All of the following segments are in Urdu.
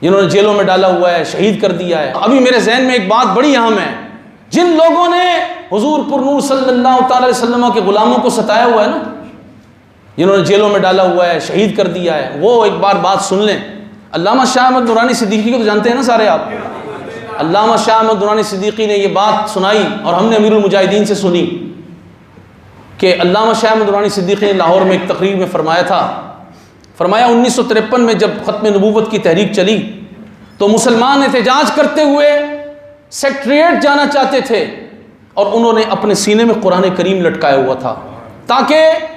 جنہوں نے جیلوں میں ڈالا ہوا ہے، شہید کر دیا ہے۔ ابھی میرے ذہن میں ایک بات بڑی اہم ہے، جن لوگوں نے حضور پر نور صلی اللہ تعالی علیہ وسلم کے غلاموں کو ستایا ہوا ہے نا، جنہوں نے جیلوں میں ڈالا ہوا ہے، شہید کر دیا ہے، وہ ایک بار بات سن لیں۔ علامہ شاہ احمد نورانی صدیقی کو تو جانتے ہیں نا سارے آپ؟ علامہ شاہ احمد نورانی صدیقی نے یہ بات سنائی اور ہم نے امیر المجاہدین سے سنی کہ علامہ شاہ احمد نورانی صدیقی نے لاہور میں ایک تقریر میں فرمایا تھا، فرمایا 1953 میں جب ختم نبوت کی تحریک چلی تو مسلمان احتجاج کرتے ہوئے سیکٹریٹ جانا چاہتے تھے اور انہوں نے اپنے سینے میں قرآن کریم لٹکایا ہوا تھا تاکہ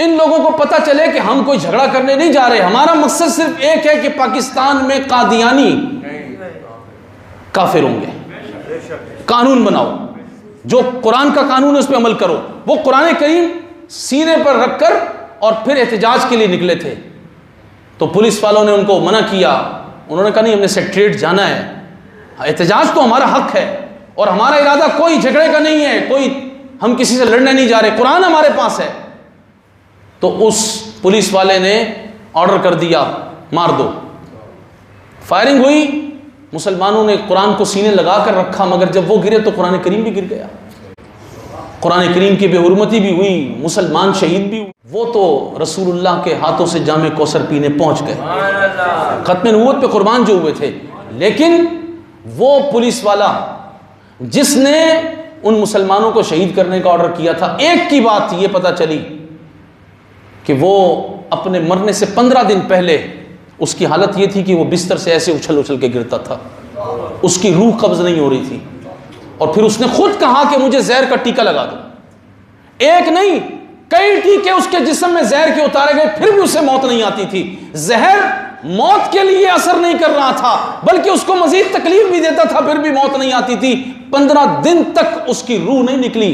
ان لوگوں کو پتہ چلے کہ ہم کوئی جھگڑا کرنے نہیں جا رہے، ہمارا مقصد صرف ایک ہے کہ پاکستان میں قادیانی کافر ہوں گے، قانون بناؤ، جو قرآن کا قانون ہے اس پہ عمل کرو۔ وہ قرآن کریم سینے پر رکھ کر اور پھر احتجاج کے لیے نکلے تھے، تو پولیس والوں نے ان کو منع کیا، انہوں نے کہا نہیں، ہم نے سیکٹریٹ جانا ہے، احتجاج تو ہمارا حق ہے اور ہمارا ارادہ کوئی جھگڑے کا نہیں ہے، ہم کسی سے لڑنے نہیں جا رہے، قرآن ہمارے پاس ہے۔ تو اس پولیس والے نے آرڈر کر دیا مار دو، فائرنگ ہوئی، مسلمانوں نے قرآن کو سینے لگا کر رکھا، مگر جب وہ گرے تو قرآن کریم بھی گر گیا، قرآن کریم کی بے حرمتی بھی ہوئی، مسلمان شہید بھی ہوئے۔ وہ تو رسول اللہ کے ہاتھوں سے جام کوثر پینے پہنچ گئے، ختم نبوت پہ قربان جو ہوئے تھے، لیکن وہ پولیس والا جس نے ان مسلمانوں کو شہید کرنے کا آرڈر کیا تھا، ایک کی بات یہ پتہ چلی کہ وہ اپنے مرنے سے 15 دن پہلے اس کی حالت یہ تھی کہ وہ بستر سے ایسے اچھل اچھل کے گرتا تھا، اس کی روح قبض نہیں ہو رہی تھی، اور پھر اس نے خود کہا کہ مجھے زہر کا ٹیکہ لگا دو۔ ایک نہیں، کئی ٹیکے اس کے جسم میں زہر کے اتارے گئے، پھر بھی اسے موت نہیں آتی تھی۔ زہر موت کے لیے اثر نہیں کر رہا تھا بلکہ اس کو مزید تکلیف بھی دیتا تھا، پھر بھی موت نہیں آتی تھی۔ 15 دن تک اس کی روح نہیں نکلی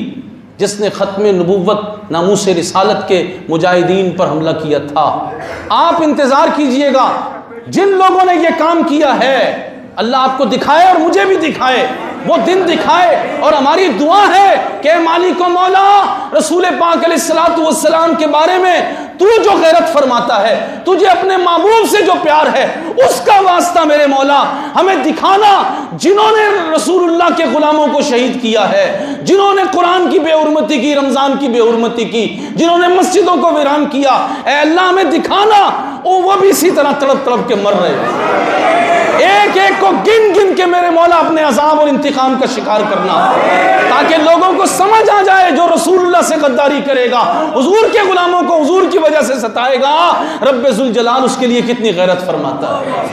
جس نے ختم نبوت ناموس رسالت کے مجاہدین پر حملہ کیا تھا۔ آپ انتظار کیجئے گا، جن لوگوں نے یہ کام کیا ہے اللہ آپ کو دکھائے اور مجھے بھی دکھائے، وہ دن دکھائے، اور ہماری دعا ہے کہ مالک و مولا رسول پاک علیہ الصلوۃ والسلام کے بارے میں تو جو غیرت فرماتا ہے، تجھے اپنے محبوب سے جو پیار ہے، اس کا واسطہ میرے مولا ہمیں دکھانا، جنہوں نے رسول اللہ کے غلاموں کو شہید کیا ہے، جنہوں نے قرآن کی بے حرمتی کی، رمضان کی بے حرمتی کی، جنہوں نے مسجدوں کو ویران کیا، اے اللہ ہمیں دکھانا وہ بھی اسی طرح تڑپ تڑپ کے مر رہے ہیں، ایک ایک کو گن گن کے میرے مولا اپنے عذاب اور انتقام کا شکار کرنا، تاکہ لوگوں کو سمجھ آ جائے جو رسول اللہ سے غداری کرے گا، حضور کے غلاموں کو حضور کی وجہ سے ستائے گا، رب ذوالجلال اس کے لیے کتنی غیرت فرماتا ہے۔